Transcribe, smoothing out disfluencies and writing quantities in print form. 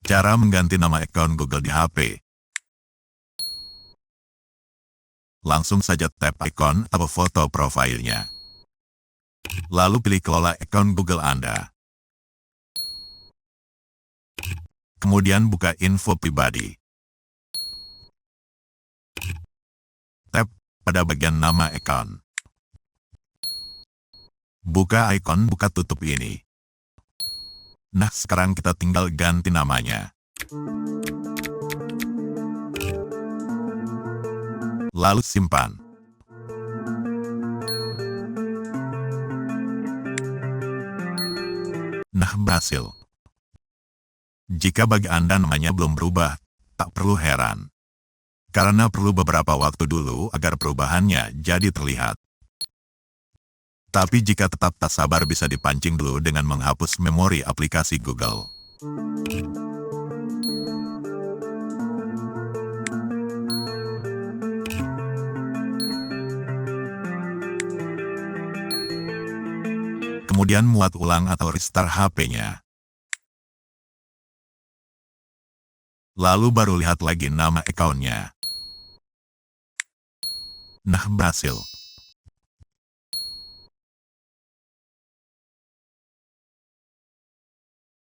Cara mengganti nama akun Google di HP. Langsung saja tap ikon atau foto profilnya. Lalu pilih kelola akun Google Anda. Kemudian buka info pribadi. Tap pada bagian nama akun. Buka ikon buka tutup ini. Nah, sekarang kita tinggal ganti namanya. Lalu simpan. Nah, berhasil. Jika bagi Anda namanya belum berubah, tak perlu heran. Karena perlu beberapa waktu dulu agar perubahannya jadi terlihat. Tapi jika tetap tak sabar bisa dipancing dulu dengan menghapus memori aplikasi Google. Kemudian muat ulang atau restart HP-nya. Lalu baru lihat lagi nama akunnya. Nah, berhasil.